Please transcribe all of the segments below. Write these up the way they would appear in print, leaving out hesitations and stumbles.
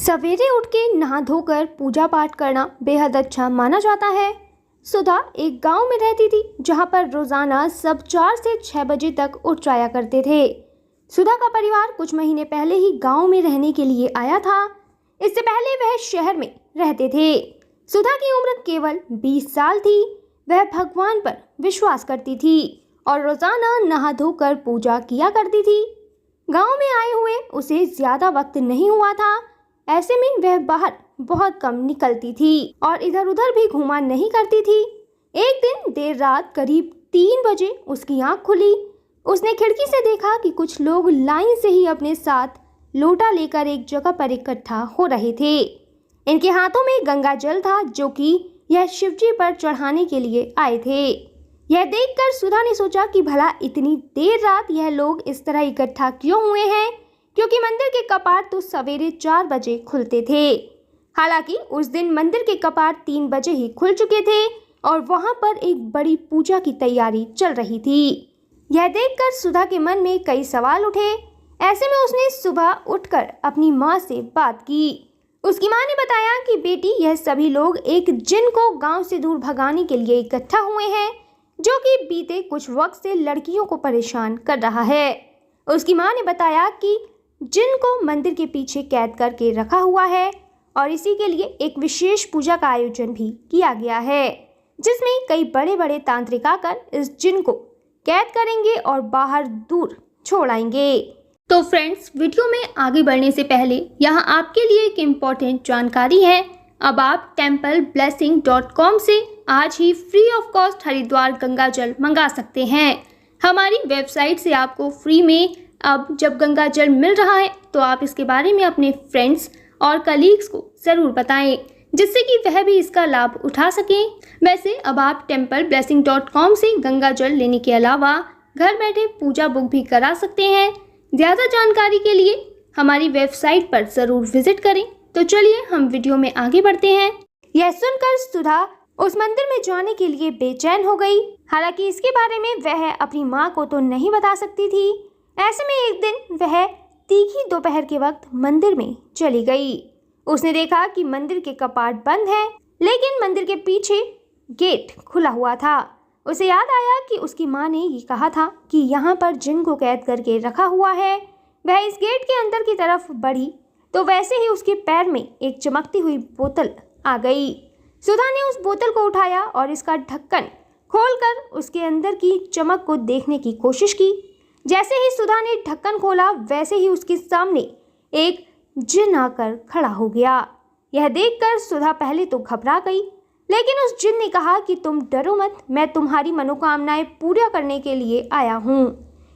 सवेरे उठ के नहा धोकर पूजा पाठ करना बेहद अच्छा माना जाता है। सुधा एक गांव में रहती थी जहां पर रोजाना सब 4 से 6 बजे तक उठ जाया करते थे। सुधा का परिवार कुछ महीने पहले ही गांव में रहने के लिए आया था। इससे पहले वह शहर में रहते थे। सुधा की उम्र केवल 20 साल थी। वह भगवान पर विश्वास करती थी और रोजाना नहा धोकर पूजा किया करती थी। गांव में आए हुए उसे ज्यादा वक्त नहीं हुआ था। ऐसे में वह बाहर बहुत कम निकलती थी और इधर उधर भी घूमा नहीं करती थी। एक दिन देर रात करीब 3 बजे उसकी आंख खुली। उसने खिड़की से देखा कि कुछ लोग लाइन से ही अपने साथ लोटा लेकर एक जगह पर इकट्ठा हो रहे थे। इनके हाथों में गंगा जल था जो कि यह शिवजी पर चढ़ाने के लिए आए थे। यह देखकर सुधा ने सोचा कि भला इतनी देर रात यह लोग इस तरह इकट्ठा क्यों हुए हैं, क्योंकि मंदिर के कपाट तो सवेरे 4 बजे खुलते थे। हालांकि उस दिन मंदिर के कपाट 3 बजे ही खुल चुके थे और वहां पर एक बड़ी पूजा की तैयारी चल रही थी। यह देखकर सुधा के मन में कई सवाल उठे। ऐसे में उसने सुबह उठकर अपनी माँ से बात की। उसकी माँ ने बताया कि बेटी, यह सभी लोग एक जिन को गांव से दूर भगाने के लिए इकट्ठा हुए हैं जो कि बीते कुछ वक्त से लड़कियों को परेशान कर रहा है। उसकी माँ ने बताया कि जिन को मंदिर के पीछे कैद करके रखा हुआ है और इसी के लिए एक विशेष पूजा का आयोजन भी किया गया है, जिसमें कई बड़े बड़े तांत्रिक आकर इस जिन को कैद करेंगे और बाहर दूर छोड़ आएंगे। तो फ्रेंड्स, वीडियो में आगे बढ़ने से पहले यहाँ आपके लिए एक इम्पॉर्टेंट जानकारी है। अब आप templeblessing.com से आज ही free of cost Haridwar Ganga जल मंगा सकते हैं। हमारी वेबसाइट से आपको फ्री में अब जब गंगा जल मिल रहा है तो आप इसके बारे में अपने फ्रेंड्स और कलीग्स को ज़रूर बताएं, जिससे कि वह भी इसका लाभ उठा सकें। वैसे अब आप templeblessing.com से गंगा जल लेने के अलावा घर बैठे पूजा बुक भी करा सकते हैं। ज़्यादा जानकारी के लिए हमारी वेबसाइट पर ज़रूर विजिट करें। तो चलिए हम वीडियो में आगे बढ़ते हैं। यह सुनकर सुधा उस मंदिर में जाने के लिए बेचैन हो गई। हालांकि इसके बारे में वह अपनी माँ को तो नहीं बता सकती थी। ऐसे में एक दिन वह तीखी दोपहर के वक्त मंदिर में चली गई। उसने देखा कि मंदिर के कपाट बंद हैं, लेकिन मंदिर के पीछे गेट खुला हुआ था। उसे याद आया कि उसकी माँ ने ये कहा था कि यहाँ पर जिन को कैद करके रखा हुआ है। वह इस गेट के अंदर की तरफ बढ़ी तो वैसे ही उसके पैर में एक चमकती हुई बोतल आ गई। सुधा ने उस बोतल को उठाया और इसका ढक्कन खोलकर उसके अंदर की चमक को देखने की कोशिश की। जैसे ही सुधा ने ढक्कन खोला वैसे ही उसके सामने एक जिन आकर खड़ा हो गया। यह देखकर सुधा पहले तो घबरा गई, लेकिन उस जिन ने कहा कि तुम डरो मत, मैं तुम्हारी मनोकामनाएं पूरा करने के लिए आया हूँ।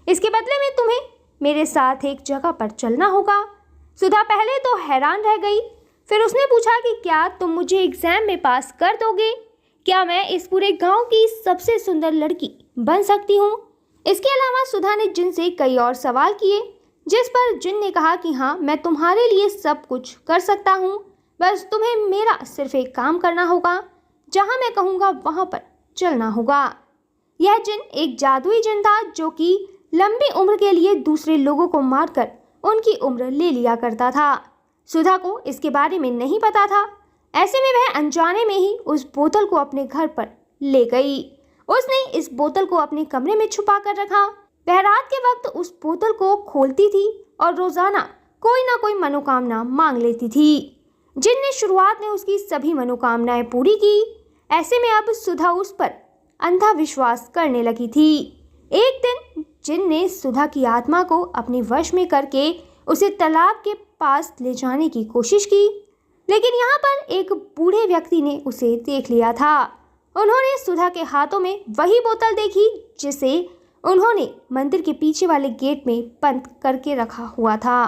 इसके बदले में तुम्हें मेरे साथ एक जगह पर चलना होगा। सुधा पहले तो हैरान रह गई, फिर उसने पूछा कि क्या तुम मुझे एग्जाम में पास कर दोगे? क्या मैं इस पूरे गांव की सबसे सुंदर लड़की बन सकती हूँ? इसके अलावा सुधा ने जिन से कई और सवाल किए, जिस पर जिन ने कहा कि हाँ, मैं तुम्हारे लिए सब कुछ कर सकता हूँ, बस तुम्हें मेरा सिर्फ एक काम करना होगा, जहाँ मैं कहूँगा वहाँ पर चलना होगा। यह जिन एक जादुई जिन था जो कि लंबी उम्र के लिए दूसरे लोगों को मारकर उनकी उम्र ले लिया करता था। सुधा को इसके बारे में नहीं पता था। ऐसे में वह अनजाने में ही उस बोतल को अपने घर पर ले गई। उसने इस बोतल को अपने कमरे में छुपा कर रखा। वह रात के वक्त उस बोतल को खोलती थी और रोजाना कोई ना कोई मनोकामना मांग लेती थी। जिन ने शुरुआत में उसकी सभी मनोकामनाएं पूरी की। ऐसे में अब सुधा उस पर अंधा विश्वास करने लगी थी। एक दिन जिन ने सुधा की आत्मा को अपने वश में करके उसे तालाब के पास ले जाने की कोशिश की, लेकिन यहाँ पर एक बूढ़े व्यक्ति ने उसे देख लिया था। उन्होंने सुधा के हाथों में वही बोतल देखी जिसे उन्होंने मंदिर के पीछे वाले गेट में बंद करके रखा हुआ था।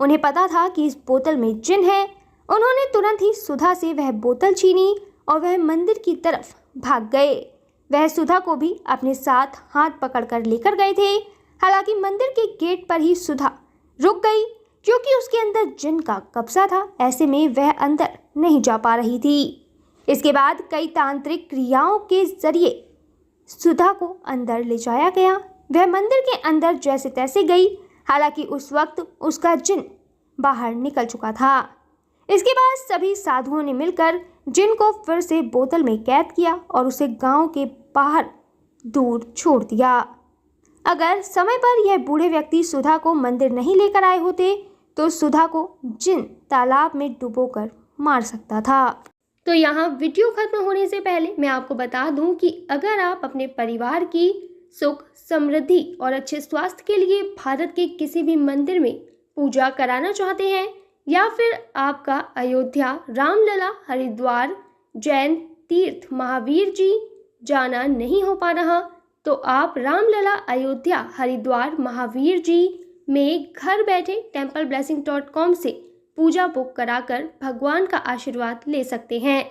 उन्हें पता था कि इस बोतल में जिन है। उन्होंने तुरंत ही सुधा से वह बोतल छीनी और वह मंदिर की तरफ भाग गए। वह सुधा को भी अपने साथ हाथ पकड़कर लेकर गए थे। हालांकि मंदिर के गेट पर ही सुधा रुक गई, क्योंकि उसके अंदर जिन का कब्जा था। ऐसे में वह अंदर नहीं जा पा रही थी। इसके बाद कई तांत्रिक क्रियाओं के जरिए सुधा को अंदर ले जाया गया। वह मंदिर के अंदर जैसे तैसे गई। हालांकि उस वक्त उसका जिन बाहर निकल चुका था। इसके बाद सभी साधुओं ने मिलकर जिन को फिर से बोतल में कैद किया और उसे गांव के बाहर दूर छोड़ दिया। अगर समय पर यह बूढ़े व्यक्ति सुधा को मंदिर नहीं लेकर आए होते तो सुधा को जिन तालाब में डुबोकर मार सकता था। तो यहाँ वीडियो खत्म होने से पहले मैं आपको बता दूं कि अगर आप अपने परिवार की सुख, समृद्धि और अच्छे स्वास्थ्य के लिए भारत के किसी भी मंदिर में पूजा कराना चाहते हैं या फिर आपका अयोध्या, रामलला, हरिद्वार, जैन तीर्थ महावीर जी जाना नहीं हो पा रहा तो आप रामलला, अयोध्या, हरिद्वार, महावीर जी में घर बैठे templeblessing.com से पूजा बुक कराकर भगवान का आशीर्वाद ले सकते हैं।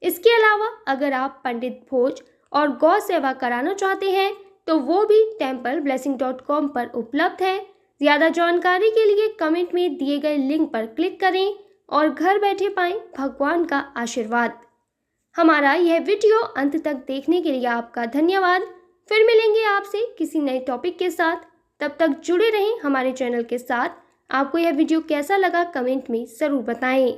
इसके अलावा अगर आप पंडित भोज और गौ सेवा कराना चाहते हैं तो वो भी templeblessing.com पर उपलब्ध है। ज़्यादा जानकारी के लिए कमेंट में दिए गए लिंक पर क्लिक करें और घर बैठे पाएं भगवान का आशीर्वाद। हमारा यह वीडियो अंत तक देखने के लिए आपका धन्यवाद। फिर मिलेंगे आपसे किसी नए टॉपिक के साथ। तब तक जुड़े रहें हमारे चैनल के साथ। आपको यह वीडियो कैसा लगा कमेंट में ज़रूर बताएं।